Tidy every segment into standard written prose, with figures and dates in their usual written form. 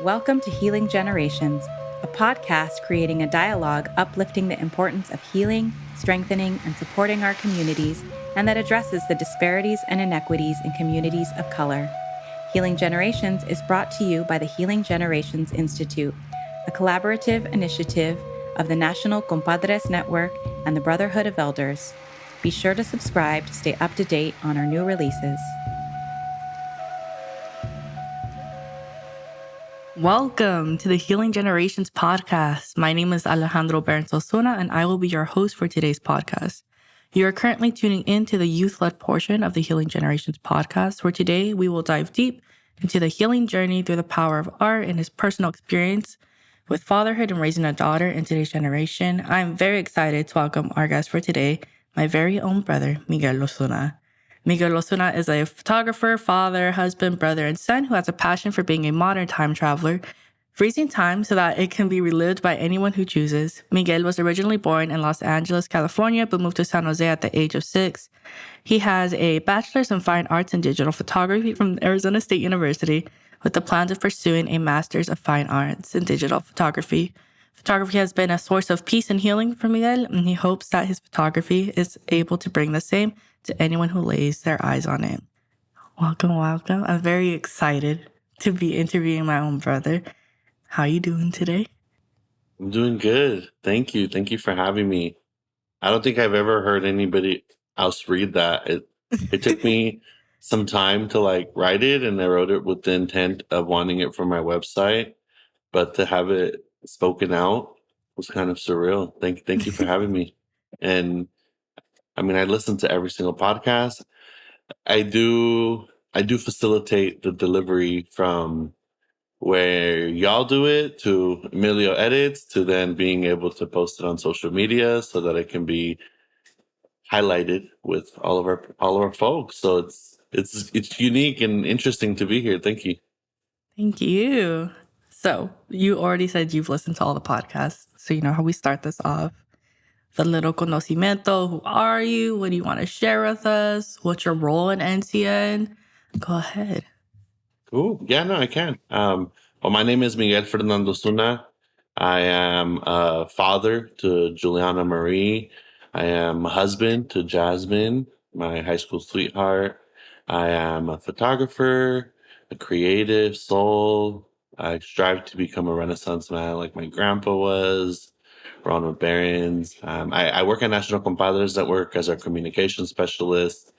Welcome to Healing Generations, a podcast creating a dialogue uplifting the importance of healing, strengthening, and supporting our communities, and that addresses the disparities and inequities in communities of color. Healing Generations is brought to you by the Healing Generations Institute, a collaborative initiative of the National Compadres Network and the Brotherhood of Elders. Be sure to subscribe to stay up to date on our new releases. Welcome to the Healing Generations podcast. My name is Miguel Ozuna, and I will be your host for today's podcast. You are currently tuning in to the youth-led portion of the Healing Generations podcast, where today we will dive deep into the healing journey through the power of art and his personal experience with fatherhood and raising a daughter in today's generation. I'm very excited to welcome our guest for today, my very own brother, Miguel Ozuna. Miguel Ozuna is a photographer, father, husband, brother, and son who has a passion for being a modern time traveler, freezing time so that it can be relived by anyone who chooses. Miguel was originally born in Los Angeles, California, but moved to San Jose at the age of 6. He has a bachelor's in fine arts and digital photography from Arizona State University, with the plans of pursuing a master's of fine arts in digital photography. Photography has been a source of peace and healing for Miguel, and he hopes that his photography is able to bring the same to anyone who lays their eyes on it. Welcome. I'm very excited to be interviewing my own brother. How are you doing today? I'm doing good. Thank you. Thank you for having me. I don't think I've ever heard anybody else read that. It took me some time to write it, and I wrote it with the intent of wanting it for my website, but to have it spoken out was kind of surreal. Thank you for having me. And I mean, I listen to every single podcast. I do facilitate the delivery from where y'all do it to Emilio edits to then being able to post it on social media so that it can be highlighted with all of our folks. So it's unique and interesting to be here. Thank you. Thank you. So you already said you've listened to all the podcasts, so you know how we start this off. The little conocimiento. Who are you? What do you want to share with us? What's your role in NCN? Go ahead. Cool. Yeah, no, I can. Well, my name is Miguel Fernando Ozuna. I am a father to Juliana Marie. I am a husband to Jasmine, my high school sweetheart. I am a photographer, a creative soul. I strive to become a Renaissance man like my grandpa was, Ronald Barons. I work at National Compadres Network as our communication specialist,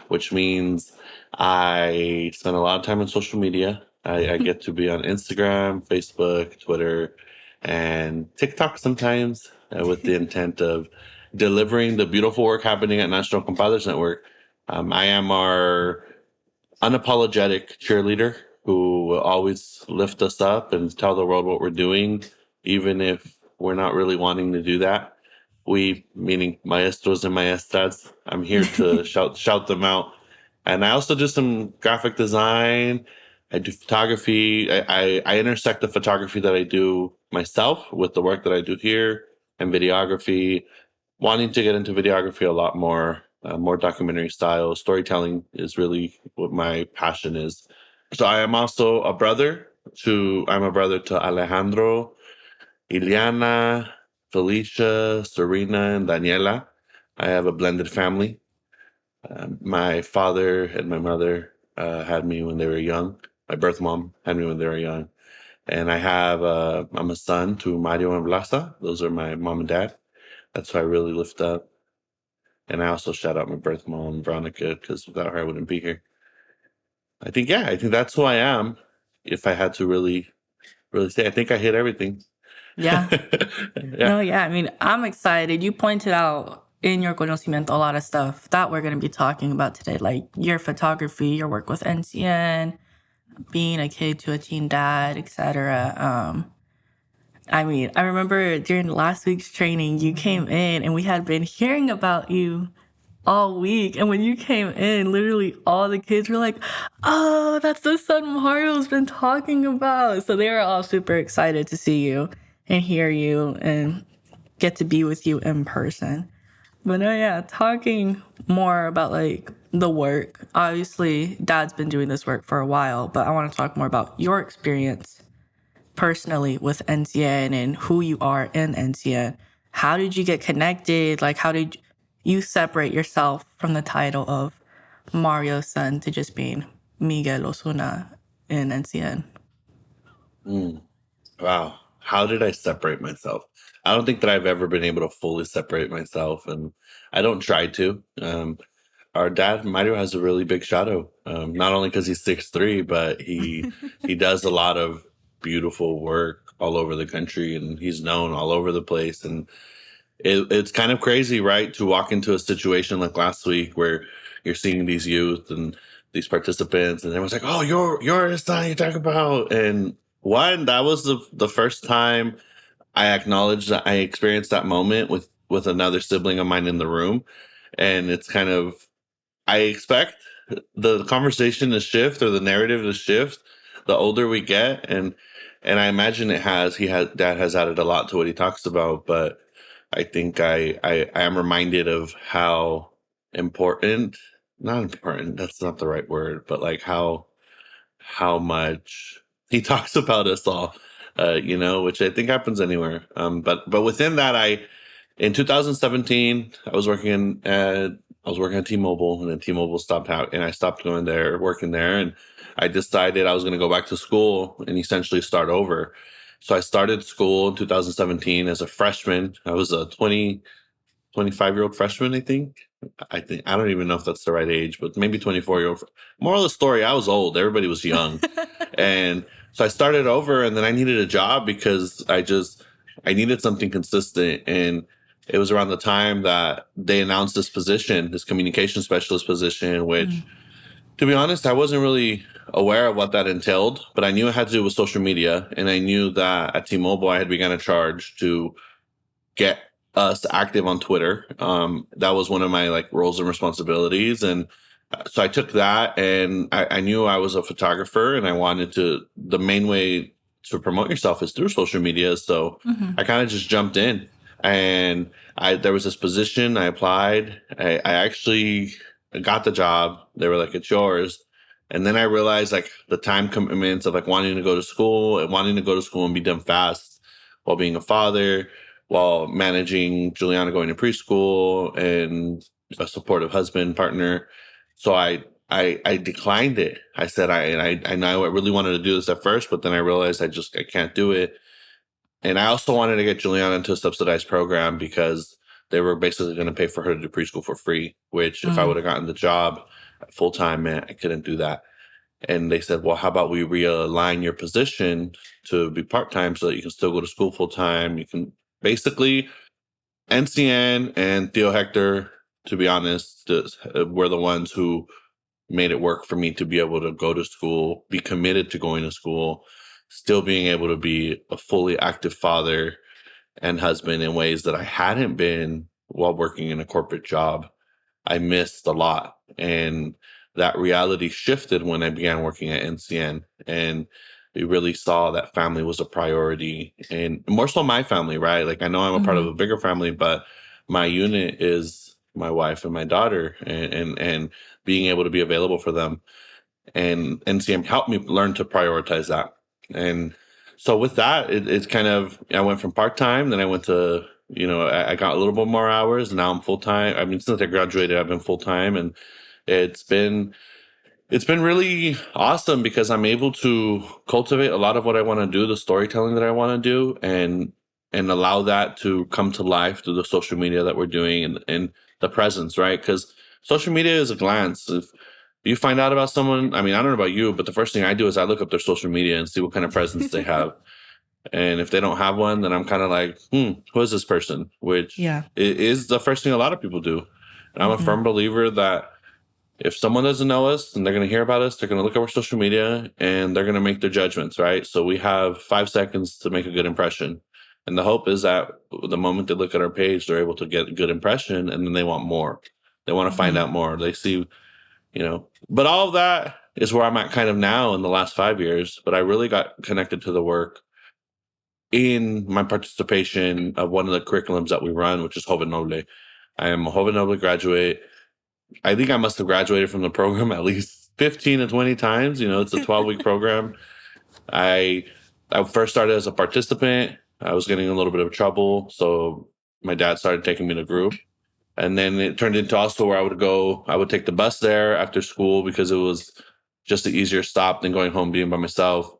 which means I spend a lot of time on social media. I get to be on Instagram, Facebook, Twitter, and TikTok sometimes with the intent of delivering the beautiful work happening at National Compadres Network. I am our unapologetic cheerleader who will always lift us up and tell the world what we're doing, even if we're not really wanting to do that. We, meaning maestros and maestras, I'm here to shout them out. And I also do some graphic design. I do photography. I intersect the photography that I do myself with the work that I do here and videography. Wanting to get into videography a lot more, more documentary style. Storytelling is really what my passion is. So I am also a brother I'm a brother to Alejandro, Ileana, Felicia, Serena, and Daniela. I have a blended family. My father and my mother had me when they were young. My birth mom had me when they were young. And I'm a son to Mario and Blasa. Those are my mom and dad. That's who I really lift up. And I also shout out my birth mom, Veronica, because without her, I wouldn't be here. I think that's who I am. If I had to really say, I think I hit everything. Yeah. No, yeah. I mean, I'm excited. You pointed out in your conocimiento a lot of stuff that we're going to be talking about today, like your photography, your work with NCN, being a kid to a teen dad, etc. I mean, I remember during last week's training, you came in and we had been hearing about you all week. And when you came in, literally all the kids were like, oh, that's the son Mario's been talking about. So they were all super excited to see you and hear you and get to be with you in person. But no, yeah, talking more about like the work. Obviously, Dad's been doing this work for a while, but I want to talk more about your experience personally with NCN and who you are in NCN. How did you get connected? Like, how did you separate yourself from the title of Mario's son to just being Miguel Ozuna in NCN? Wow. How did I separate myself? I don't think that I've ever been able to fully separate myself, and I don't try to. Our dad, Mario, has a really big shadow. Not only because he's 6'3", but he does a lot of beautiful work all over the country, and he's known all over the place. And it's kind of crazy, right, to walk into a situation like last week where you're seeing these youth and these participants, and everyone's like, "Oh, you're his son you talk about." And one, that was the first time I acknowledged that I experienced that moment with another sibling of mine in the room, and it's kind of, I expect the conversation to shift or the narrative to shift the older we get, and I imagine it has. Dad has added a lot to what he talks about, but I think I am reminded of how important, not important, that's not the right word, but like how much he talks about us all, which I think happens anywhere. But within that, in 2017, I was working at T-Mobile, and then T-Mobile stopped out, and I stopped working there, and I decided I was going to go back to school and essentially start over. So I started school in 2017 as a freshman. I was a 25-year-old freshman, I think. I don't even know if that's the right age, but maybe 24-year-old. Moral of the story, I was old. Everybody was young. And so I started over, and then I needed a job because I needed something consistent. And it was around the time that they announced this communication specialist position, which, to be honest, I wasn't really aware of what that entailed, but I knew it had to do with social media. And I knew that at T-Mobile, I had begun a charge to get us active on Twitter. That was one of my roles and responsibilities. And so I took that, and I knew I was a photographer, and I wanted the main way to promote yourself is through social media. So I kind of just jumped in, and there was this position. I applied. I actually got the job. They were like, "It's yours." And then I realized the time commitments of wanting to go to school and be done fast while being a father, while managing Juliana going to preschool and a supportive husband partner. So I declined it. I said I know I really wanted to do this at first, but then I realized I can't do it. And I also wanted to get Juliana into a subsidized program because they were basically going to pay for her to do preschool for free, which if I would have gotten the job full time, man, I couldn't do that. And they said, well, how about we realign your position to be part-time so that you can still go to school full-time? You can basically, NCN and Theo Hector, to be honest, were the ones who made it work for me to be able to go to school, be committed to going to school, still being able to be a fully active father and husband in ways that I hadn't been while working in a corporate job. I missed a lot. And that reality shifted when I began working at NCN. And we really saw that family was a priority, and more so my family, right? I know I'm a part of a bigger family, but my unit is my wife and my daughter, and being able to be available for them. And NCM helped me learn to prioritize that. And so with that, it's kind of, I went from part-time, then I went to, I got a little bit more hours, and now I'm full-time. I mean, since I graduated, I've been full-time, and it's been really awesome because I'm able to cultivate a lot of what I want to do, the storytelling that I want to do, and allow that to come to life through the social media that we're doing and the presence, right? Because social media is a glance. If you find out about someone, I mean, I don't know about you, but the first thing I do is I look up their social media and see what kind of presence they have. And if they don't have one, then I'm kind of like, who is this person? Which is the first thing a lot of people do. And I'm a firm believer that if someone doesn't know us and they're going to hear about us, they're going to look at our social media and they're going to make their judgments, right? So we have 5 seconds to make a good impression. And the hope is that the moment they look at our page, they're able to get a good impression, and then they want more. They want to find out more. They see, but all of that is where I'm at kind of now in the last 5 years. But I really got connected to the work in my participation of one of the curriculums that we run, which is Joven Noble. I am a Joven Noble graduate. I think I must have graduated from the program at least 15 to 20 times. It's a 12-week program. I I first started as a participant. I was getting a little bit of trouble, so my dad started taking me to group. And then it turned into also where I would take the bus there after school because it was just an easier stop than going home being by myself.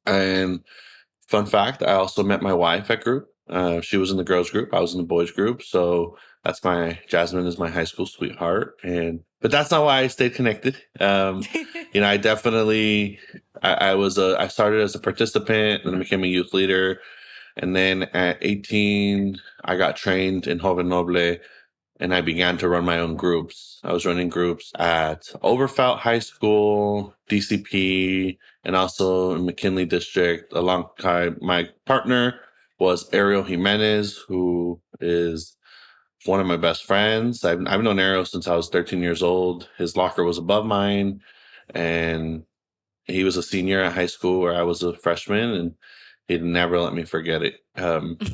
And fun fact, I also met my wife at group. She was in the girls group. I was in the boys group. So Jasmine is my high school sweetheart. But that's not why I stayed connected. I definitely, I started as a participant and then became a youth leader. And then at 18, I got trained in Joven Noble and I began to run my own groups. I was running groups at Overfelt High School, DCP, and also in McKinley District. Alongside my partner was Ariel Jimenez, who is one of my best friends. I've known Ariel since I was 13 years old. His locker was above mine, and he was a senior at high school where I was a freshman, and he'd never let me forget it.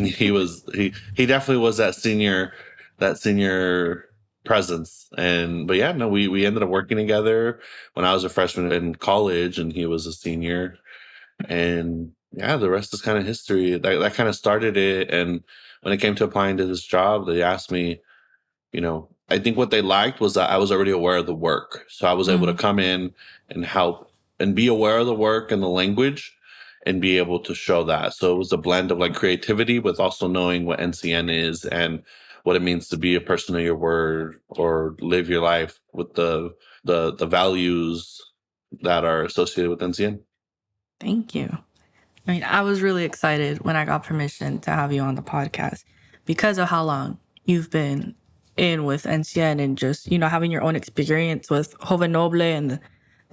He definitely was that senior presence. But yeah, no, we ended up working together when I was a freshman in college and he was a senior. And yeah, the rest is kind of history. That kind of started it. And when it came to applying to this job, they asked me, I think what they liked was that I was already aware of the work. So I was able to come in and help and be aware of the work and the language and be able to show that. So it was a blend of like creativity with also knowing what NCN is and what it means to be a person of your word or live your life with the values that are associated with NCN. Thank you. I mean, I was really excited when I got permission to have you on the podcast because of how long you've been in with NCN and just, having your own experience with Joven Noble and the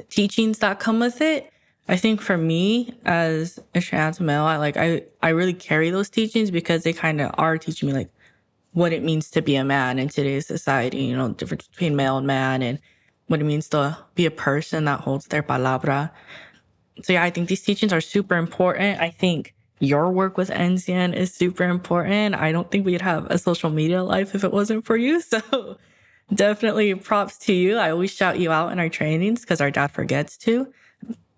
teachings that come with it. I think for me as a trans male, I really carry those teachings because they kind of are teaching me like what it means to be a man in today's society, the difference between male and man and what it means to be a person that holds their palabra. So yeah, I think these teachings are super important. I think your work with NCN is super important. I don't think we'd have a social media life if it wasn't for you. So definitely props to you. I always shout you out in our trainings because our dad forgets to.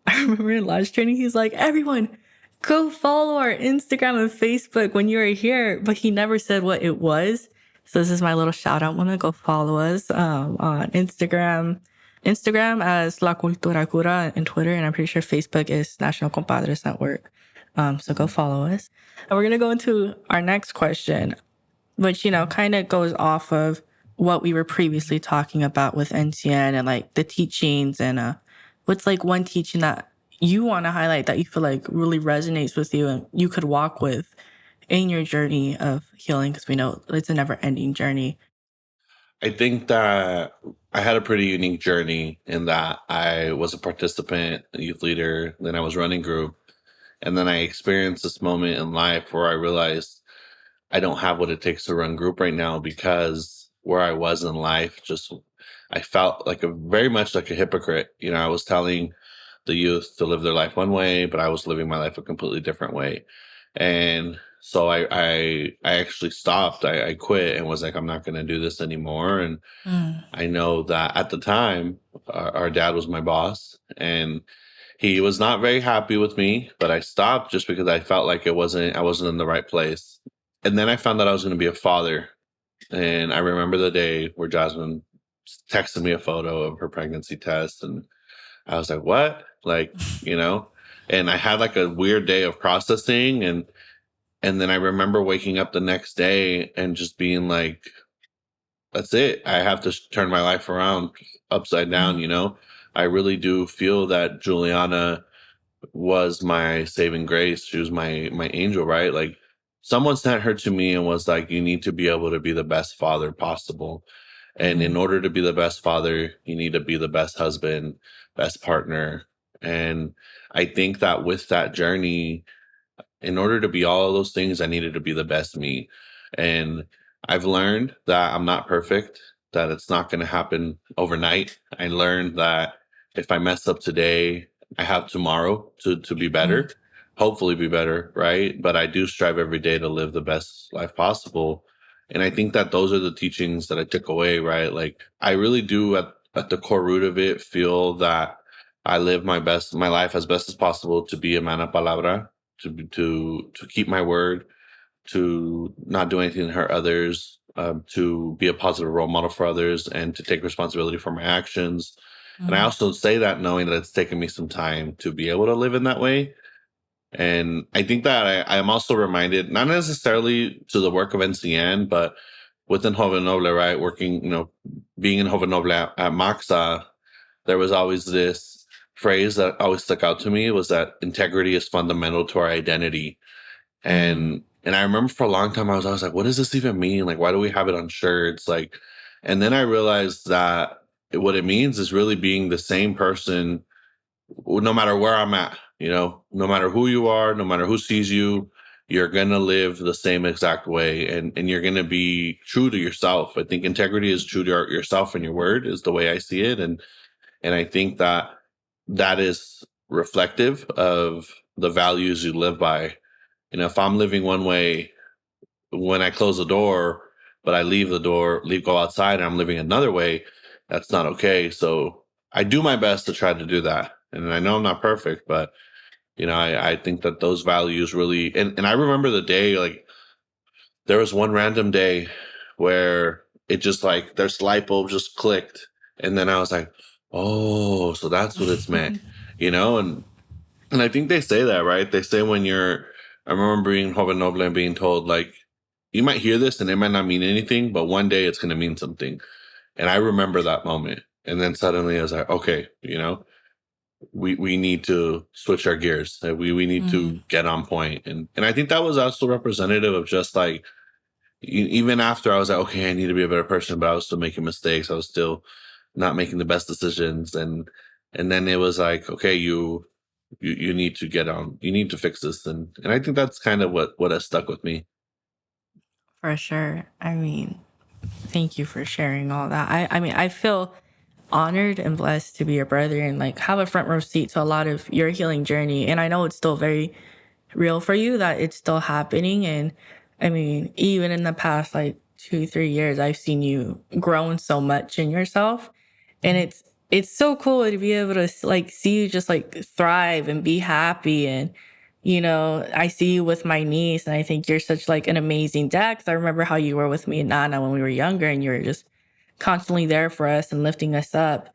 I remember in last training, he's like, everyone, go follow our Instagram and Facebook when you were here. But he never said what it was. So this is my little shout out moment. Go follow us on Instagram. Instagram as La Cultura Cura and Twitter. And I'm pretty sure Facebook is National Compadres Network. So go follow us. And we're going to go into our next question, which, kind of goes off of what we were previously talking about with NCN and like the teachings and what's like one teaching that you want to highlight that you feel like really resonates with you and you could walk with in your journey of healing? Because we know it's a never ending journey. I think that I had a pretty unique journey in that I was a participant, a youth leader, then I was running group. And then I experienced this moment in life where I realized I don't have what it takes to run group right now because where I was in life, I felt like very much like a hypocrite. I was telling the youth to live their life one way, but I was living my life a completely different way. And so I actually stopped. I quit and was like, I'm not going to do this anymore. And I know that at the time, our dad was my boss and he was not very happy with me, but I stopped just because I felt like I wasn't in the right place. And then I found out I was going to be a father. And I remember the day where Jasmine texted me a photo of her pregnancy test. And I was like, what? And I had like a weird day of processing. And then I remember waking up the next day and just being like, that's it. I have to turn my life around upside down, I really do feel that Juliana was my saving grace. She was my angel, right? Like someone sent her to me and was like, you need to be able to be the best father possible. And in order to be the best father, you need to be the best husband, best partner. And I think that with that journey, in order to be all of those things, I needed to be the best me. And I've learned that I'm not perfect, that it's not going to happen overnight. I learned that if I mess up today, I have tomorrow to be better, hopefully be better, right? But I do strive every day to live the best life possible. And I think that those are the teachings that I took away, right? Like I really do at the core root of it feel that I live my life as best as possible to be a man of palabra. to keep my word, to not do anything to hurt others, to be a positive role model for others, and to take responsibility for my actions. And I Mm, also say that knowing that it's taken me some time to be able to live in that way. And I think that I am also reminded, not necessarily to the work of NCN, but within Joven Noble, right? Working, being in Joven Noble at Maxa, there was always this phrase that always stuck out to me was that integrity is fundamental to our identity. mm, And I remember for a long time I was like, what does this even mean? Like, why do we have it on shirts? Like, and then I realized that what it means is really being the same person no matter where I'm at, no matter who you are, no matter who sees you, you're going to live the same exact way, and you're going to be true to yourself. I think integrity is true to yourself and your word is the way I see it. And I think that that is reflective of the values you live by. If I'm living one way when I close the door, but I go outside and I'm living another way, that's not okay. So I do my best to try to do that. And I know I'm not perfect, but I think that those values really, and I remember the day, like there was one random day where it just like there's light bulb just clicked. And then I was like, oh, so that's what it's meant, and I think they say that, right? They say I remember being Joven Noble and being told, like, you might hear this and it might not mean anything, but one day it's going to mean something. And I remember that moment. And then suddenly I was like, okay, we need to switch our gears. We need to mm. get on point. And I think that was also representative of just like, even after I was like, okay, I need to be a better person, but I was still making mistakes. I was still not making the best decisions. And then it was like, okay, you need to get on, you need to fix this. And I think that's kind of what has stuck with me. For sure. I mean, thank you for sharing all that. I mean, I feel honored and blessed to be your brother and like have a front row seat to a lot of your healing journey. And I know it's still very real for you that it's still happening. And I mean, even in the past like 2, 3 years, I've seen you grown so much in yourself. And it's so cool to be able to like see you just like thrive and be happy. And I see you with my niece, and I think you're such like an amazing dad, because I remember how you were with me and Nana when we were younger, and you were just constantly there for us and lifting us up.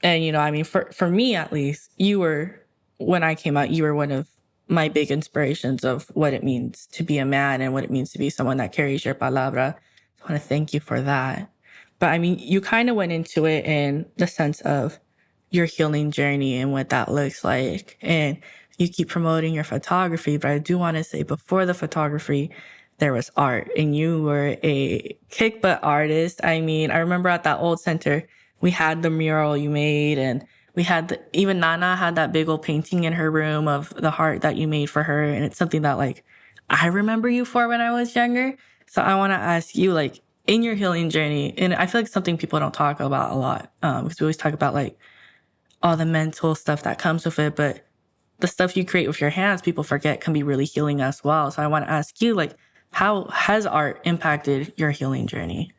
And I mean, for me at least, you were, when I came out, you were one of my big inspirations of what it means to be a man and what it means to be someone that carries your palabra. I want to thank you for that. But I mean, you kind of went into it in the sense of your healing journey and what that looks like. And you keep promoting your photography, but I do want to say before the photography, there was art, and you were a kick butt artist. I mean, I remember at that old center, we had the mural you made, and we had even Nana had that big old painting in her room of the heart that you made for her. And it's something that like I remember you for when I was younger. So I want to ask you, like, in your healing journey, and I feel like something people don't talk about a lot, because we always talk about like all the mental stuff that comes with it, but the stuff you create with your hands, people forget can be really healing as well. So I want to ask you, like, how has art impacted your healing journey?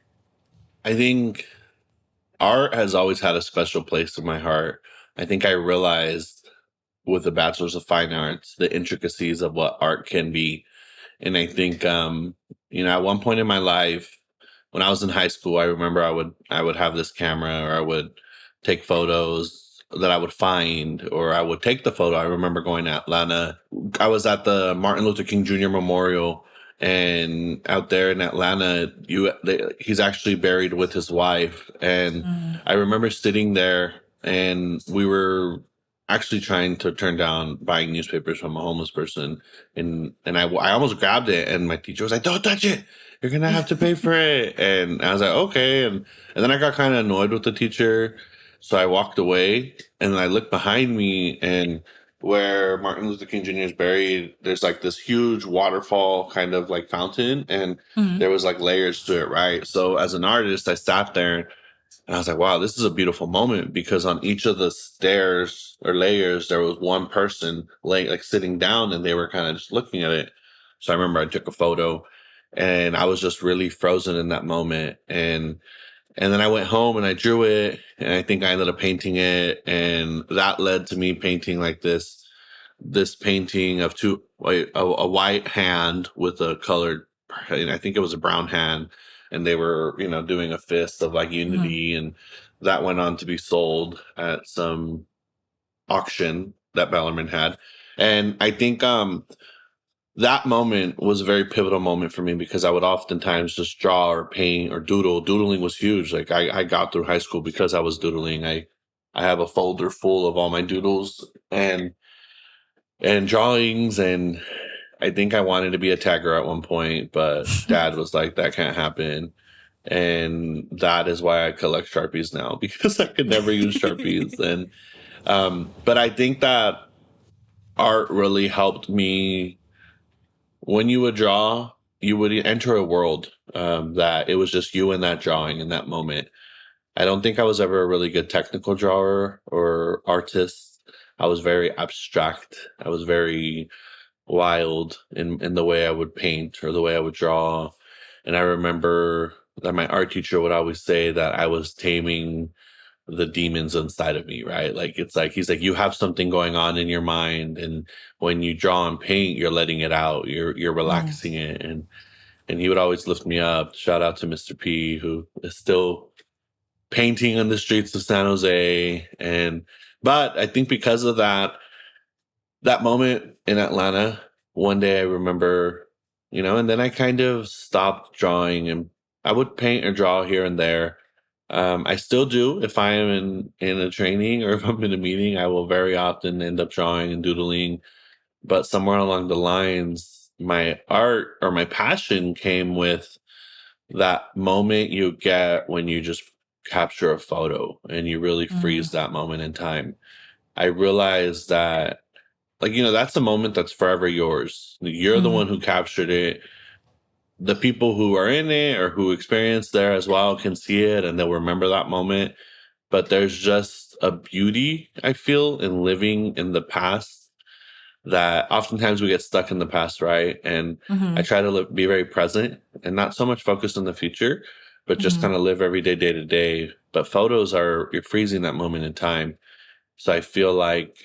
I think art has always had a special place in my heart. I think I realized with the Bachelor's of Fine Arts the intricacies of what art can be. And I think at one point in my life, when I was in high school, I remember I would have this camera, or I would take photos that I would find, or I would take the photo. I remember going to Atlanta. I was at the Martin Luther King Jr. Memorial, and out there in Atlanta, he's actually buried with his wife. And Mm, I remember sitting there, and we were actually trying to turn down buying newspapers from a homeless person, and I almost grabbed it, and my teacher was like, "Don't touch it. You're gonna have to pay for it." And I was like, "Okay." And then I got kind of annoyed with the teacher, so I walked away, and I looked behind me, and where Martin Luther King Jr. is buried, there's like this huge waterfall kind of like fountain, and mm, there was like layers to it, right? So as an artist, I sat there and I was like, wow, this is a beautiful moment, because on each of the stairs or layers, there was one person laying, like sitting down, and they were kind of just looking at it. So I remember I took a photo, and I was just really frozen in that moment. And then I went home and I drew it, and I think I ended up painting it. And that led to me painting like this this painting of a white hand with a colored, I think it was a brown hand, and they were, doing a fist of like unity, and that went on to be sold at some auction that Bellarmine had. And I think that moment was a very pivotal moment for me because I would oftentimes just draw or paint or doodle. Doodling was huge. Like I got through high school because I was doodling. I have a folder full of all my doodles and drawings, and I think I wanted to be a tagger at one point, but dad was like, that can't happen. And that is why I collect Sharpies now, because I could never use Sharpies. And but I think that art really helped me. When you would draw, you would enter a world that it was just you in that drawing in that moment. I don't think I was ever a really good technical drawer or artist. I was very abstract. I was very wild in the way I would paint or the way I would draw. And I remember that my art teacher would always say that I was taming the demons inside of me, right? Like it's like he's like, you have something going on in your mind, and when you draw and paint, you're letting it out. You're relaxing it. And he would always lift me up. Shout out to Mr. P, who is still painting on the streets of San Jose. But I think because of that moment in Atlanta, one day I remember, and then I kind of stopped drawing, and I would paint or draw here and there. I still do. If I am in a training or if I'm in a meeting, I will very often end up drawing and doodling. But somewhere along the lines, my art or my passion came with that moment you get when you just capture a photo and you really freeze that moment in time. I realized that, like, that's a moment that's forever yours. You're the one who captured it. The people who are in it or who experienced there as well can see it and they'll remember that moment. But there's just a beauty, I feel, in living in the past that oftentimes we get stuck in the past, right? And I try to be very present and not so much focused on the future, but just kind of live every day, day to day. But photos you're freezing that moment in time. So I feel like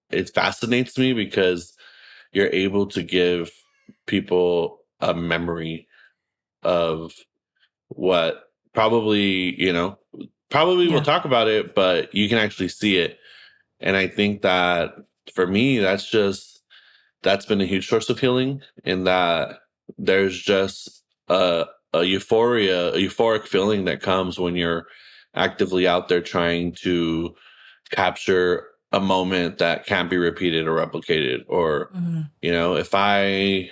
it fascinates me because you're able to give people a memory of what probably we'll talk about it, but you can actually see it. And I think that for me, that's been a huge source of healing, in that there's just a euphoric feeling that comes when you're actively out there trying to capture a moment that can't be repeated or replicated. Or, if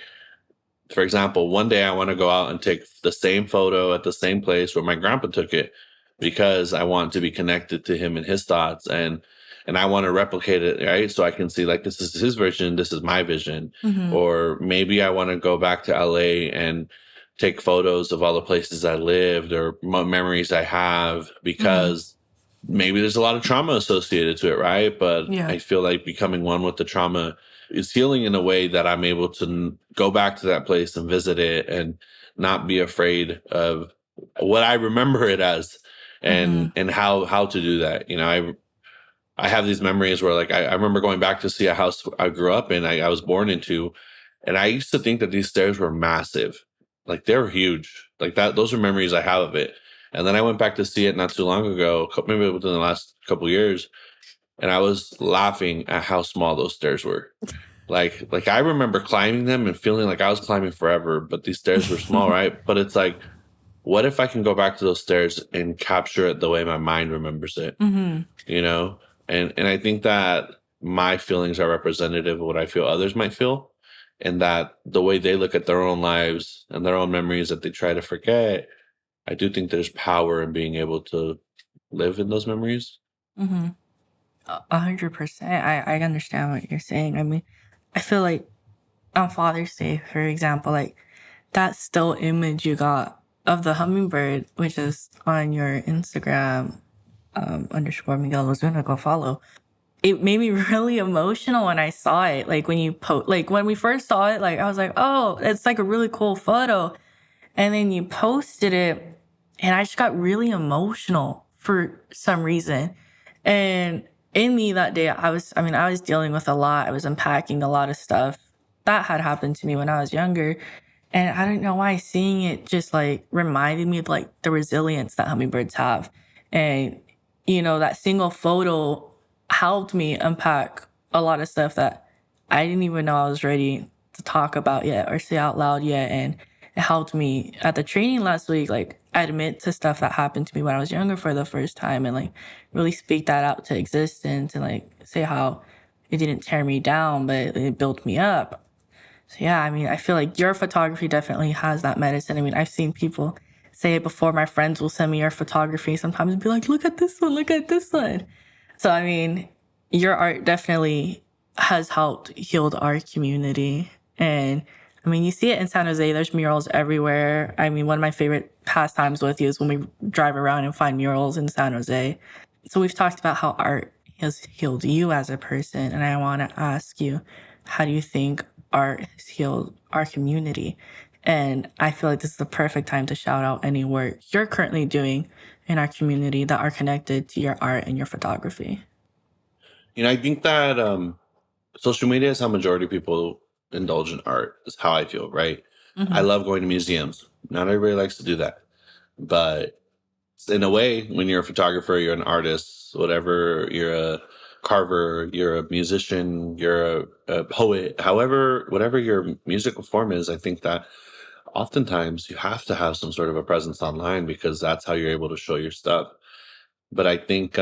for example, one day I want to go out and take the same photo at the same place where my grandpa took it, because I want to be connected to him and his thoughts, and I want to replicate it, right? So I can see, like, this is his vision, this is my vision. Or maybe I want to go back to LA and take photos of all the places I lived or memories I have, because maybe there's a lot of trauma associated to it, right? But I feel like becoming one with the trauma is healing in a way that I'm able to go back to that place and visit it and not be afraid of what I remember it as, and how to do that. I have these memories where, like, I remember going back to see a house I grew up in, I was born into, and I used to think that these stairs were massive. Like, they're huge. Like that, those are memories I have of it. And then I went back to see it not too long ago, maybe within the last couple of years, and I was laughing at how small those stairs were. Like I remember climbing them and feeling like I was climbing forever, but these stairs were small, right? But it's like, what if I can go back to those stairs and capture it the way my mind remembers it? And I think that my feelings are representative of what I feel others might feel, and that the way they look at their own lives and their own memories that they try to forget, I do think there's power in being able to live in those memories. 100%. I understand what you're saying. I mean, I feel like on Father's Day, for example, like that still image you got of the hummingbird, which is on your Instagram, underscore Miguel Ozuna, go follow. It made me really emotional when I saw it. Like when we first saw it, like I was like, oh, it's like a really cool photo. And then you posted it and I just got really emotional for some reason. And in me that day, I was dealing with a lot. I was unpacking a lot of stuff that had happened to me when I was younger. And I don't know why seeing it just like reminded me of like the resilience that hummingbirds have. And, that single photo helped me unpack a lot of stuff that I didn't even know I was ready to talk about yet or say out loud yet. And it helped me at the training last week, like admit to stuff that happened to me when I was younger for the first time and like really speak that out to existence and like say how it didn't tear me down, but it built me up. So yeah, I feel like your photography definitely has that medicine. I've seen people say it before. My friends will send me your photography sometimes and be like, look at this one, look at this one. So your art definitely has helped heal our community. And you see it in San Jose. There's murals everywhere. One of my favorite pastimes with you is when we drive around and find murals in San Jose. So we've talked about how art has healed you as a person. And I want to ask you, how do you think art has healed our community? And I feel like this is the perfect time to shout out any work you're currently doing in our community that are connected to your art and your photography. I think that social media is how majority of people indulge in art, is how I feel, right? I Mm-hmm. love going to museums. Not everybody likes to do that. But in a way, when you're a photographer, you're an artist, whatever, you're a carver, you're a musician, you're a poet, however, whatever your musical form is, I think that oftentimes you have to have some sort of a presence online because that's how you're able to show your stuff. But I think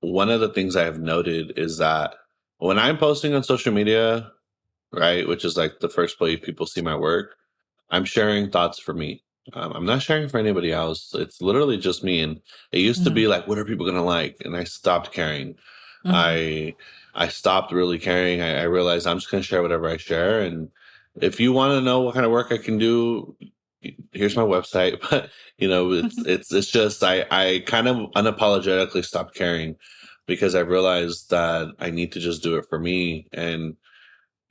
one of the things I have noted is that when I'm posting on social media, right, which is like the first place people see my work, I'm sharing thoughts for me. I'm not sharing for anybody else. It's literally just me. And it used to Mm-hmm. be like, what are people gonna like? And I stopped caring. Mm-hmm. I stopped really caring. I realized I'm just gonna share whatever I share. And if you want to know what kind of work I can do, here's my website. But it's just I kind of unapologetically stopped caring because I realized that I need to just do it for me. And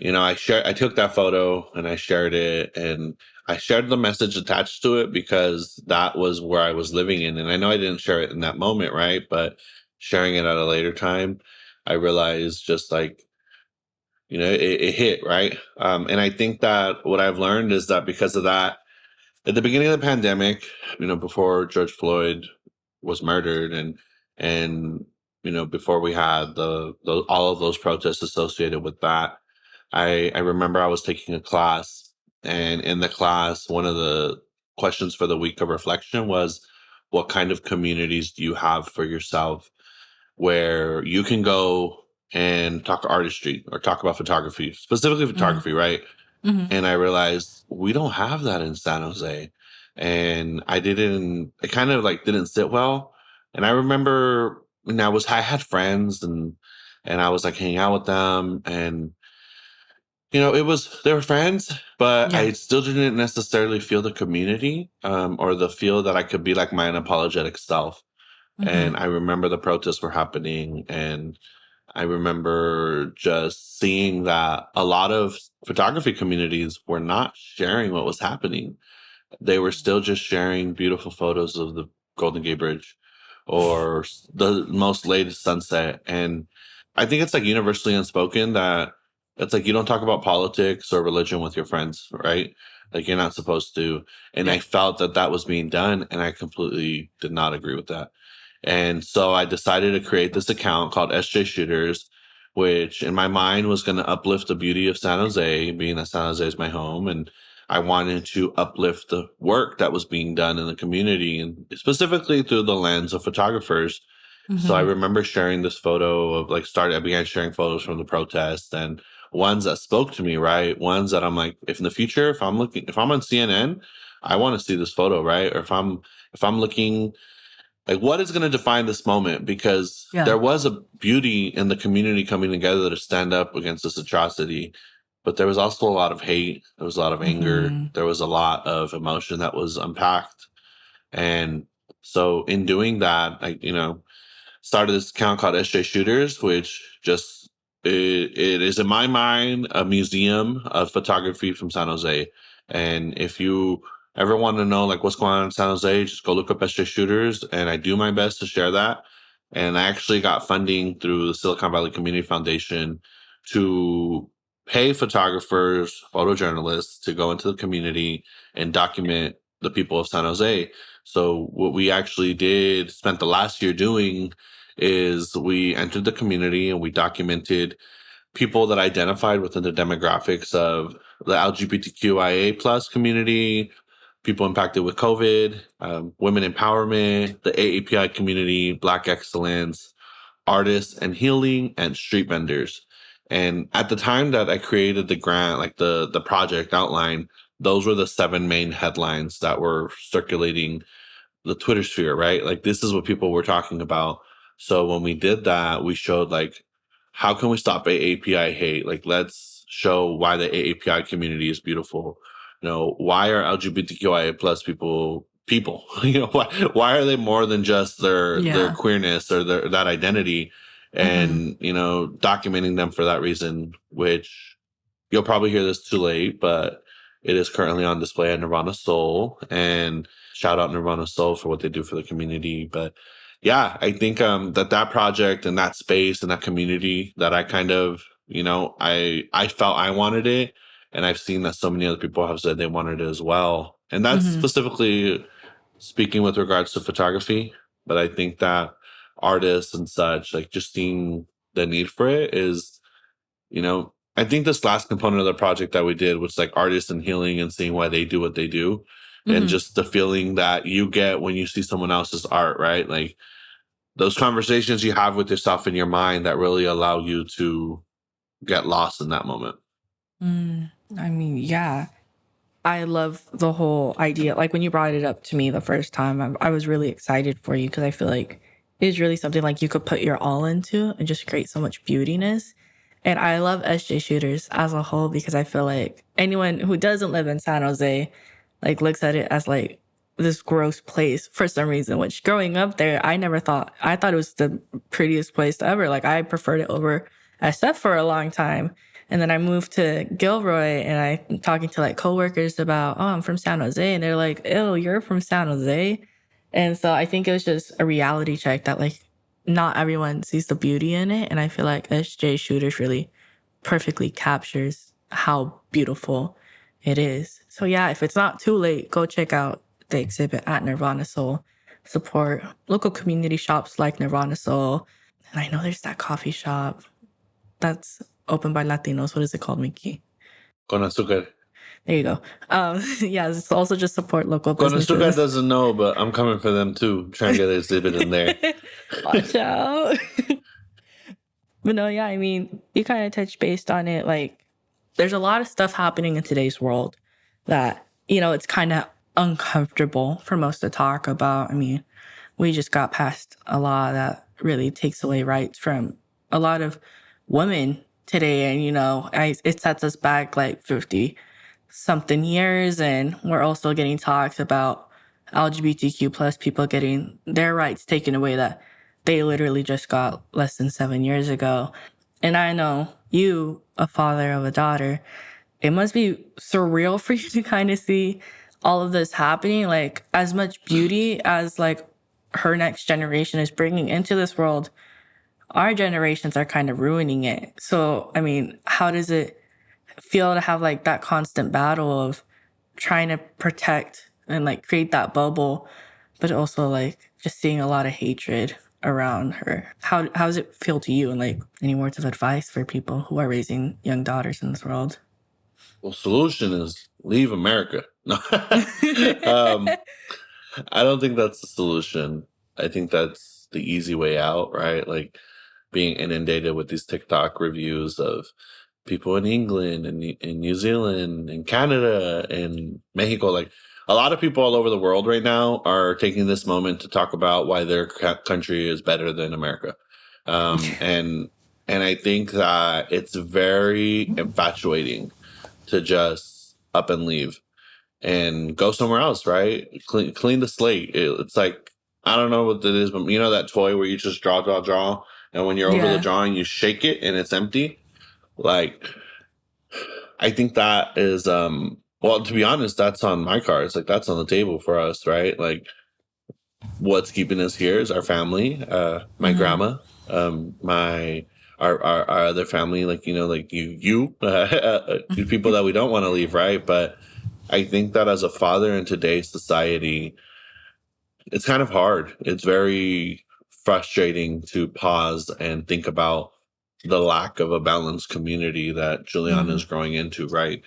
I took that photo and I shared it and I shared the message attached to it because that was where I was living in. And I know I didn't share it in that moment, right? But sharing it at a later time, I realized just like, it hit, right? And I think that what I've learned is that because of that, at the beginning of the pandemic, before George Floyd was murdered and before we had the all of those protests associated with that, I remember I was taking a class, and in the class, one of the questions for the week of reflection was, what kind of communities do you have for yourself where you can go and talk artistry or talk about photography, specifically photography, right? Mm-hmm. And I realized we don't have that in San Jose. And it kind of like didn't sit well. And I remember when I had friends and I was like hanging out with them and they were friends, but Yeah. I still didn't necessarily feel the community, or the feel that I could be like my unapologetic self. Mm-hmm. And I remember the protests were happening, and I remember just seeing that a lot of photography communities were not sharing what was happening. They were still just sharing beautiful photos of the Golden Gate Bridge or the most latest sunset. And I think it's like universally unspoken that it's like you don't talk about politics or religion with your friends, right? Like you're not supposed to. And Yeah. I felt that that was being done, and I completely did not agree with that. And so I decided to create this account called SJ Shooters, which in my mind was going to uplift the beauty of San Jose, being that San Jose is my home. And I wanted to uplift the work that was being done in the community, and specifically through the lens of photographers. So I Mm-hmm. remember sharing this photo of I began sharing photos from the protest and ones that spoke to me, right? Ones that I'm like, if in the future, if I'm on CNN, I want to see this photo, right? Or if I'm looking, like, what is going to define this moment? Because Yeah. there was a beauty in the community coming together to stand up against this atrocity, but there was also a lot of hate. There was a lot of anger. Mm-hmm. There was a lot of emotion that was unpacked. And so in doing that, started this account called SJ Shooters, which it is in my mind a museum of photography from San Jose. And if you ever want to know like what's going on in San Jose, just go look up SJ Shooters, and I do my best to share that. And I actually got funding through the Silicon Valley Community Foundation to pay photographers, photojournalists to go into the community and document the people of San Jose. So what we actually spent the last year doing is we entered the community and we documented people that identified within the demographics of the LGBTQIA plus community, people impacted with COVID, women empowerment, the AAPI community, Black excellence, artists and healing, and street vendors. And at the time that I created the grant, like the project outline, those were the 7 main headlines that were circulating the Twitter sphere, right? Like this is what people were talking about. So when we did that, we showed like, how can we stop AAPI hate? Like, let's show why the AAPI community is beautiful. You know, why are LGBTQIA plus people? You know, why are they more than just their queerness or that identity? And you know, documenting them for that reason, which you'll probably hear this too late, but it is currently on display at Nirvana Soul. And shout out Nirvana Soul for what they do for the community. But yeah, I think that project and that space and that community that I kind of, you know, I felt I wanted it. And I've seen that so many other people have said they wanted it as well. And that's specifically speaking with regards to photography. But I think that artists and such, like just seeing the need for it is, you know, I think this last component of the project that we did was like artists and healing and seeing why they do what they do. And just the feeling that you get when you see someone else's art, right? Like those conversations you have with yourself in your mind that really allow you to get lost in that moment. I mean, yeah. I love the whole idea. Like when you brought it up to me the first time, I was really excited for you because I feel like it's really something like you could put your all into and just create so much beautiness. And I love SJ shooters as a whole because I feel like anyone who doesn't live in San Jose like looks at it as like this gross place for some reason, which growing up there, I thought it was the prettiest place ever. Like I preferred it over SF for a long time. And then I moved to Gilroy and I'm talking to like coworkers about, oh, I'm from San Jose. And they're like, ew, you're from San Jose. And so I think it was just a reality check that like not everyone sees the beauty in it. And I feel like SJ Shooters really perfectly captures how beautiful it is. So yeah, if it's not too late, go check out the exhibit at Nirvana Soul. Support local community shops like Nirvana Soul. And I know there's that coffee shop that's open by Latinos. What is it called, Mickey? Con Azúcar. There you go. Yeah, it's also just support local Con businesses. Azúcar doesn't know, but I'm coming for them too. Trying to get an exhibit in there. Watch out. But no, yeah, I mean, you kind of touched based on it. Like, there's a lot of stuff happening in today's world that, you know, it's kind of uncomfortable for most to talk about. I mean, we just got past a law that really takes away rights from a lot of women today. And, you know, it sets us back like 50 something years. And we're also getting talks about LGBTQ plus people getting their rights taken away that they literally just got less than 7 years ago. And I know you, a father of a daughter, it must be surreal for you to kind of see all of this happening, like as much beauty as like her next generation is bringing into this world. Our generations are kind of ruining it. So, I mean, how does it feel to have like that constant battle of trying to protect and like create that bubble, but also like just seeing a lot of hatred around her? How does it feel to you? And like any words of advice for people who are raising young daughters in this world? Well, solution is leave America. No. I don't think that's the solution. I think that's the easy way out, right? Like being inundated with these TikTok reviews of people in England and in New Zealand and Canada and Mexico. Like a lot of people all over the world right now are taking this moment to talk about why their country is better than America. And I think that it's very infatuating to just up and leave and go somewhere else, right? Clean the slate. It's like, I don't know what it is, but you know that toy where you just draw, and when you're over the drawing, you shake it and it's empty. Like, I think that is, well, to be honest, that's on my cards. Like, that's on the table for us, right? Like, what's keeping us here is our family, my Mm-hmm. grandma, my our other family, like like the people that we don't want to leave, right? But I think that as a father in today's society, it's kind of hard. It's very frustrating to pause and think about the lack of a balanced community that Juliana Mm-hmm. is growing into, right?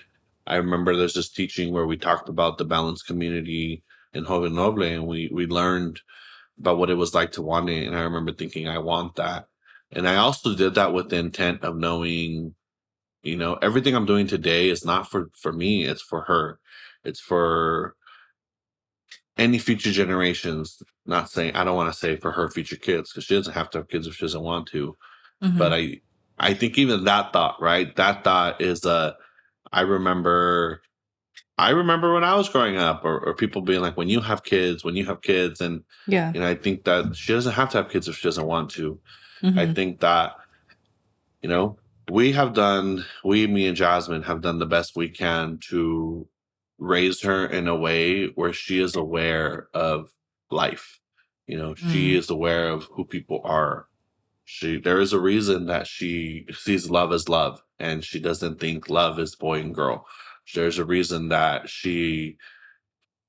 I remember there's this teaching where we talked about the balanced community in Joven Noble, and we learned about what it was like to want it. And I remember thinking, I want that. And I also did that with the intent of knowing, everything I'm doing today is not for me, it's for her. It's for any future generations. Not saying, I don't want to say for her future kids, because she doesn't have to have kids if she doesn't want to. But Mm-hmm. I think even that thought, right? That thought is I remember I remember when I was growing up, or people being like, when you have kids, and Yeah. I think that she doesn't have to have kids if she doesn't want to. I Mm-hmm. think that, you know, me and Jasmine have done the best we can to raise her in a way where she is aware of life. She Mm. is aware of who people are. There is a reason that she sees love as love, and she doesn't think love is boy and girl. There's a reason that she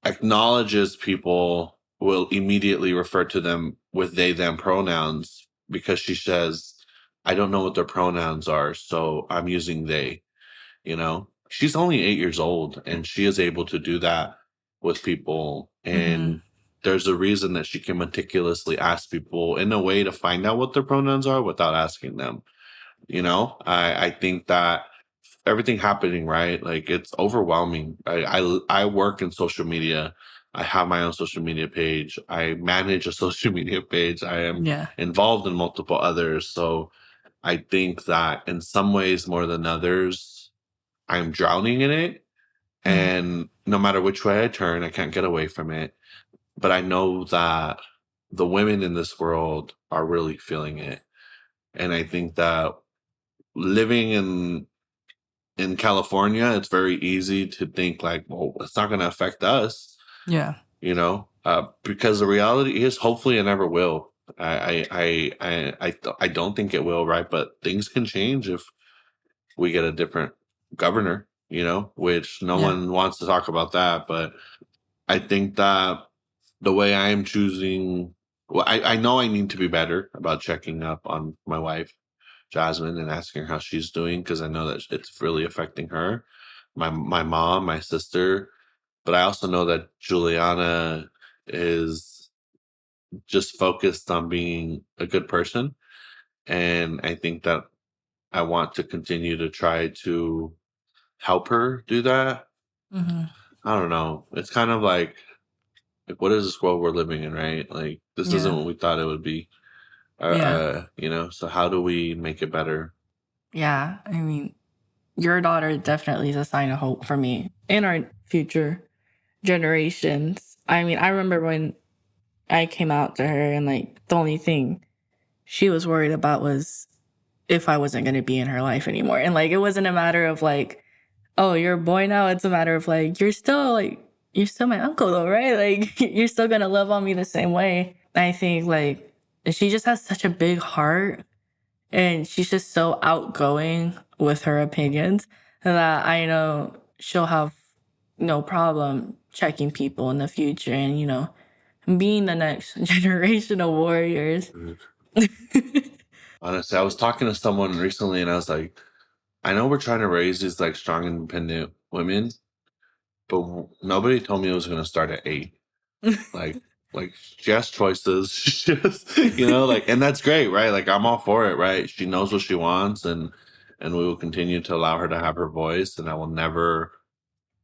acknowledges people will immediately refer to them with they them pronouns, because she says, I don't know what their pronouns are, so I'm using they. She's only 8 years old, and she is able to do that with people. Mm-hmm. And there's a reason that she can meticulously ask people in a way to find out what their pronouns are without asking them. I think that everything happening, right? Like, it's overwhelming. I work in social media. I have my own social media page. I manage a social media page. I am Yeah. involved in multiple others. So I think that in some ways more than others, I'm drowning in it. Mm-hmm. And no matter which way I turn, I can't get away from it. But I know that the women in this world are really feeling it. And I think that living in California, it's very easy to think like, well, it's not going to affect us, Yeah. because the reality is, hopefully, it never will. I don't think it will, right? But things can change if we get a different governor, which no Yeah. one wants to talk about that. But I think that the way I am choosing, well, I know I need to be better about checking up on my wife, Jasmine, and asking her how she's doing, because I know that it's really affecting her, my mom, my sister. But I also know that Juliana is just focused on being a good person, and I think that I want to continue to try to help her do that. Mm-hmm. I don't know. It's kind of like, what is this world we're living in, right? Like, this isn't Yeah. what we thought it would be. Yeah. So how do we make it better? Yeah. I mean, your daughter definitely is a sign of hope for me and our future generations. I mean, I remember when I came out to her, and like the only thing she was worried about was if I wasn't going to be in her life anymore. And like, it wasn't a matter of like, oh, you're a boy now. It's a matter of like, you're still my uncle though, right? Like, you're still going to love on me the same way. I think like she just has such a big heart, and she's just so outgoing with her opinions that I know she'll have no problem checking people in the future and, being the next generation of warriors. Honestly, I was talking to someone recently, and I was like, I know we're trying to raise these like strong, independent women, but nobody told me it was going to start at 8. Like, she has choices. She just, and that's great, right? Like, I'm all for it, right? She knows what she wants, and we will continue to allow her to have her voice. And I will never.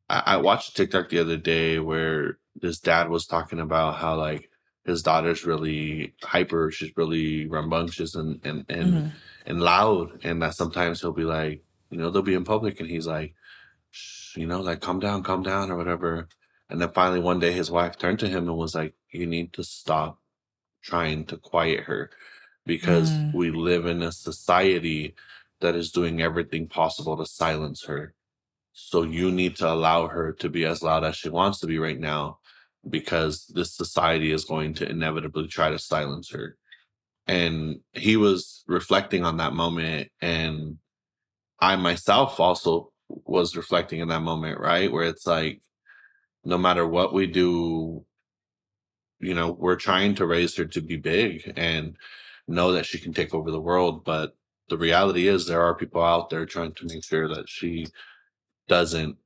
I watched a TikTok the other day where this dad was talking about how, like, his daughter's really hyper. She's really rambunctious Mhm. and loud, and that sometimes he'll be like, they'll be in public, and he's like, shh, like, calm down, or whatever. And then finally one day his wife turned to him and was like, you need to stop trying to quiet her, because Mm. we live in a society that is doing everything possible to silence her. So you need to allow her to be as loud as she wants to be right now. because this society is going to inevitably try to silence her. And he was reflecting on that moment, and I myself also was reflecting in that moment, right? Where it's like, no matter what we do, we're trying to raise her to be big and know that she can take over the world. But the reality is there are people out there trying to make sure that she doesn't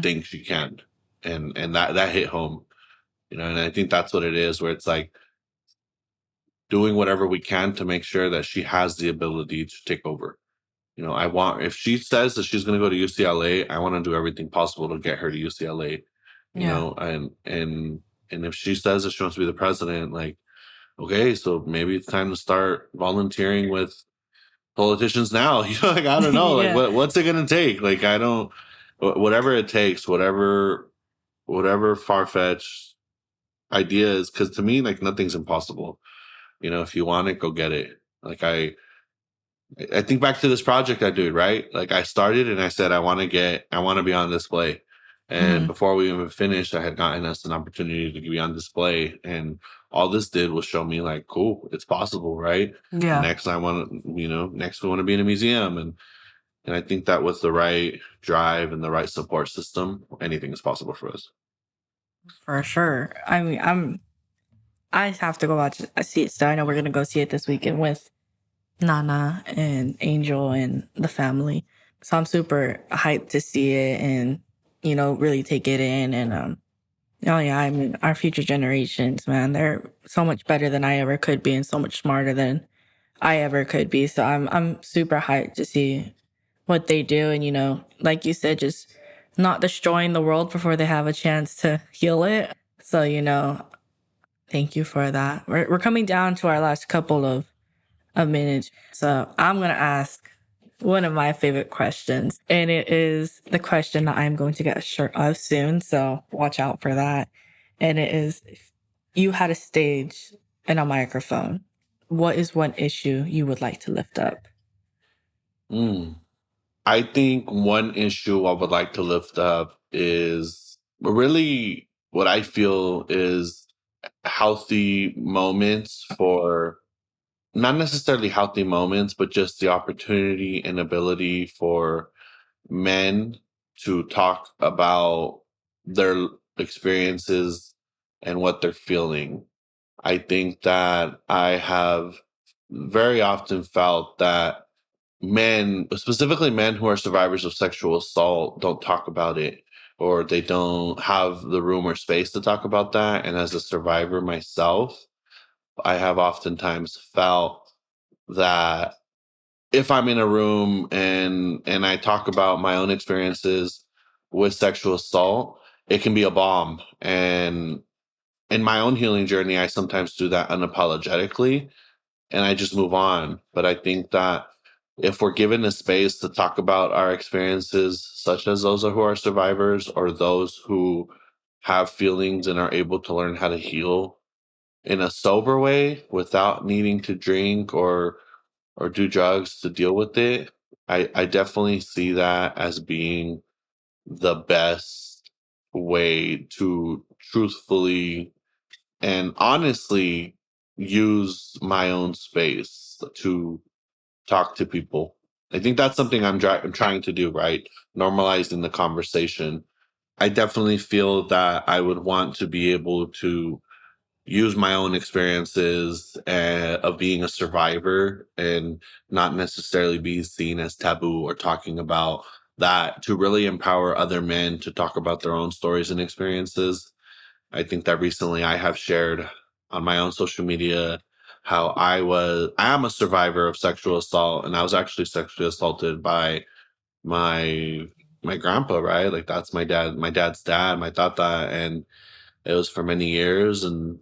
think she can. And that hit home, and I think that's what it is, where it's like doing whatever we can to make sure that she has the ability to take over. If she says that she's going to go to UCLA, I want to do everything possible to get her to UCLA, and if she says that she wants to be the president, like, okay, so maybe it's time to start volunteering with politicians now. Like, I don't know, Yeah. like, what's it going to take? Like, I don't, whatever it takes, whatever far-fetched idea is, because to me, like, nothing's impossible. If you want it, go get it. Like, I think back to this project I did, right? Like, I started and I said, I want to be on display. And before we even finished, I had gotten us an opportunity to be on display. And all this did was show me, like, cool, it's possible, right? Yeah. Next we want to be in a museum. And I think that with the right drive and the right support system, anything is possible for us. For sure. I mean, I have to go watch it. I see it. So I know we're going to go see it this weekend with Nana and Angel and the family. So I'm super hyped to see it and, really take it in. And, oh yeah, I mean, our future generations, man, they're so much better than I ever could be and so much smarter than I ever could be. So I'm super hyped to see what they do. And, like you said, just not destroying the world before they have a chance to heal it. So, thank you for that. We're coming down to our last couple of minutes. So I'm going to ask one of my favorite questions. And it is the question that I'm going to get a shirt of soon. So watch out for that. And it is, if you had a stage and a microphone, what is one issue you would like to lift up? I think one issue I would like to lift up is really what I feel is healthy moments for, not necessarily healthy moments, but just the opportunity and ability for men to talk about their experiences and what they're feeling. I think that I have very often felt that men, specifically men who are survivors of sexual assault, don't talk about it, or they don't have the room or space to talk about that. And as a survivor myself, I have oftentimes felt that if I'm in a room and I talk about my own experiences with sexual assault, it can be a bomb. And in my own healing journey, I sometimes do that unapologetically and I just move on. But I think that if we're given a space to talk about our experiences, such as those who are survivors or those who have feelings and are able to learn how to heal in a sober way without needing to drink or do drugs to deal with it, I definitely see that as being the best way to truthfully and honestly use my own space to talk to people. I think that's something I'm trying to do, right? Normalizing the conversation. I definitely feel that I would want to be able to use my own experiences of being a survivor and not necessarily be seen as taboo or talking about that, to really empower other men to talk about their own stories and experiences. I think that recently I have shared on my own social media how I am a survivor of sexual assault, and I was actually sexually assaulted by my grandpa, right? Like, that's my dad's dad, my tata, and it was for many years. And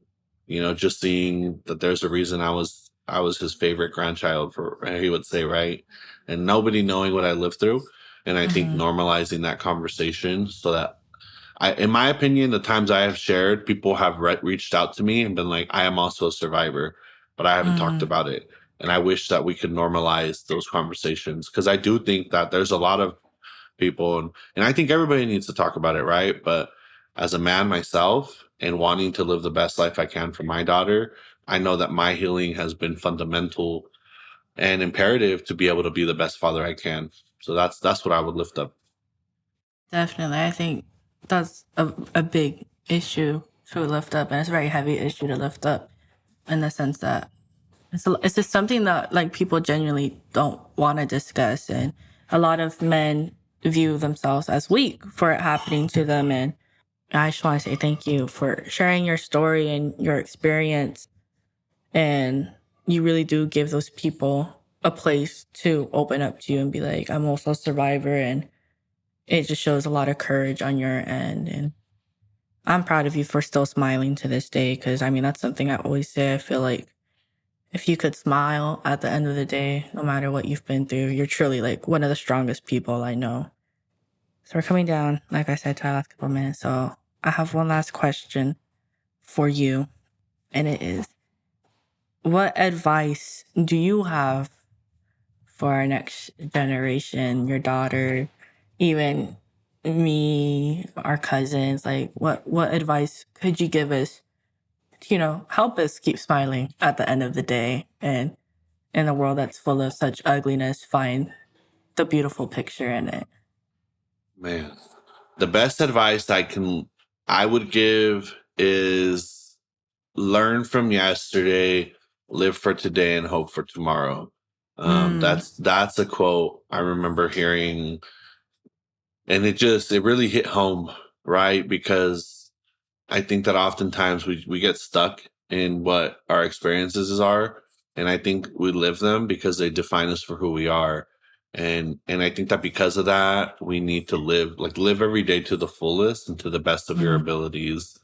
just seeing that there's a reason I was his favorite grandchild, for he would say, right? And nobody knowing what I lived through. And I think normalizing that conversation so that in my opinion, the times I have shared, people have reached out to me and been like, I am also a survivor, but I haven't talked about it. And I wish that we could normalize those conversations, because I do think that there's a lot of people, and I think everybody needs to talk about it, right? But as a man myself, and wanting to live the best life I can for my daughter, I know that my healing has been fundamental and imperative to be able to be the best father I can. So that's what I would lift up. Definitely. I think that's a big issue to lift up, and it's a very heavy issue to lift up in the sense that it's just something that like people genuinely don't want to discuss. And a lot of men view themselves as weak for it happening to them. And I just want to say thank you for sharing your story and your experience. And you really do give those people a place to open up to you and be like, I'm also a survivor. And it just shows a lot of courage on your end. And I'm proud of you for still smiling to this day. Cause I mean, that's something I always say. I feel like if you could smile at the end of the day, no matter what you've been through, you're truly like one of the strongest people I know. So we're coming down, like I said, to our last couple of minutes. So I have one last question for you. And it is, what advice do you have for our next generation, your daughter, even me, our cousins? Like, what advice could you give us to, help us keep smiling at the end of the day, and in a world that's full of such ugliness, find the beautiful picture in it? Man, the best advice I would give is learn from yesterday, live for today, and hope for tomorrow. Mm, That's a quote I remember hearing, and it really hit home, right? Because I think that oftentimes we get stuck in what our experiences are, and I think we live them because they define us for who we are. And I think that because of that, we need to live every day to the fullest and to the best of your mm, abilities.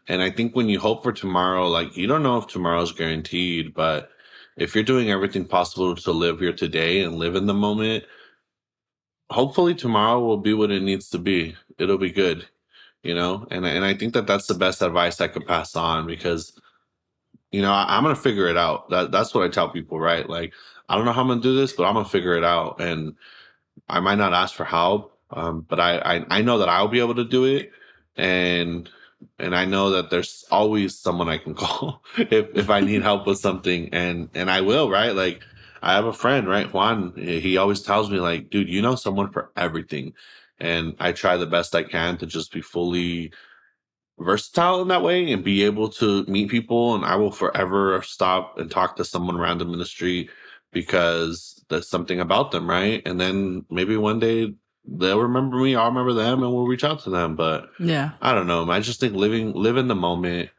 And I think when you hope for tomorrow, like you don't know if tomorrow's guaranteed, but if you're doing everything possible to live here today and live in the moment, hopefully tomorrow will be what it needs to be. It'll be good, and I think that that's the best advice I could pass on because I'm gonna figure it out. That's what I tell people, right? Like I don't know how I'm gonna do this, but I'm gonna figure it out, and I might not ask for help, but I know that I'll be able to do it, and and I know that there's always someone I can call if I need help with something, and I will, right? Like I have a friend, right, Juan. He always tells me, like, dude, you know someone for everything, and I try the best I can to just be fully versatile in that way and be able to meet people. And I will forever stop and talk to someone random in the street because there's something about them, right? And then maybe one day they'll remember me, I'll remember them, and we'll reach out to them. But yeah. I don't know. I just think live in the moment,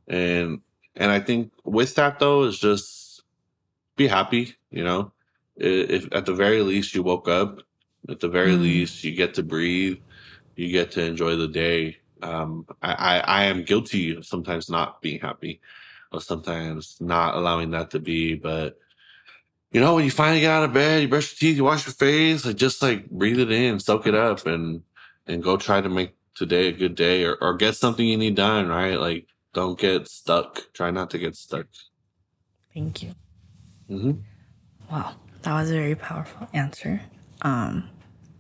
and I think with that though is just be happy. If at the very least you woke up, at the very Mm, least you get to breathe, you get to enjoy the day. I am guilty of sometimes not being happy, or sometimes not allowing that to be. But when you finally get out of bed, you brush your teeth, you wash your face, like just like breathe it in, soak it up, and go try to make today a good day, or get something you need done. Right? Like don't get stuck. Try not to get stuck. thank you. Hmm. Wow, that was a very powerful answer. Um,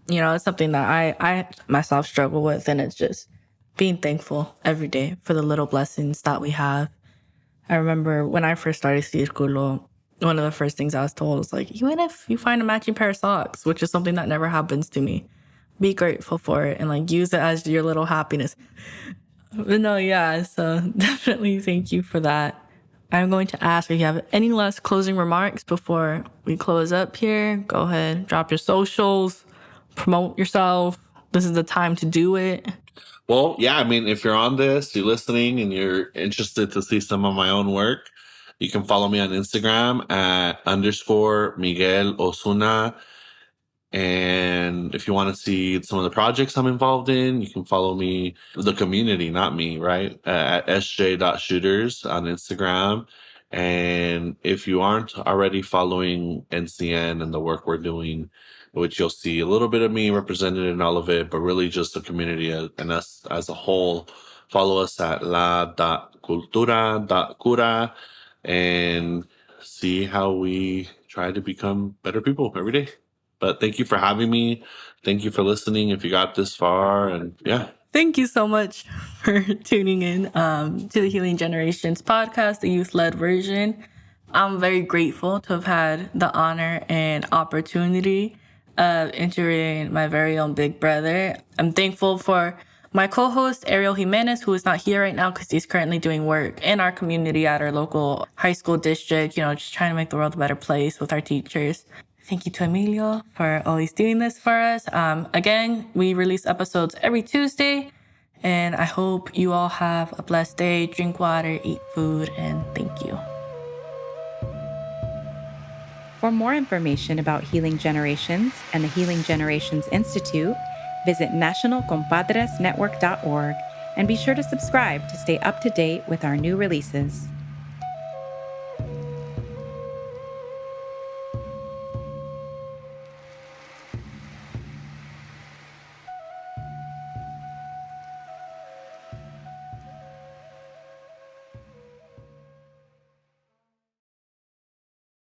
it's something that I myself struggle with, and it's just being thankful every day for the little blessings that we have. I remember when I first started Circulo, one of the first things I was told was like, even if you find a matching pair of socks, which is something that never happens to me, be grateful for it and like use it as your little happiness. But no, yeah, so definitely thank you for that. I'm going to ask if you have any last closing remarks before we close up here. Go ahead, drop your socials, promote yourself. This is the time to do it. Well, yeah, I mean, if you're on this, you're listening, and you're interested to see some of my own work, you can follow me on Instagram at _ Miguel Ozuna. And if you want to see some of the projects I'm involved in, you can follow me, the community, not me, right? At sj.shooters on Instagram. And if you aren't already following NCN and the work we're doing, which you'll see a little bit of me represented in all of it, but really just the community and us as a whole, follow us at la.cultura.cura and see how we try to become better people every day. But thank you for having me. Thank you for listening if you got this far. And yeah. Thank you so much for tuning in to the Healing Generations podcast, the youth-led version. I'm very grateful to have had the honor and opportunity of interviewing my very own big brother. I'm thankful for my co-host, Ariel Jimenez, who is not here right now because he's currently doing work in our community at our local high school district, just trying to make the world a better place with our teachers. Thank you to Emilio for always doing this for us. Again, we release episodes every Tuesday, and I hope you all have a blessed day. Drink water, eat food, and thank you. For more information about Healing Generations and the Healing Generations Institute, visit nationalcompadresnetwork.org and be sure to subscribe to stay up to date with our new releases.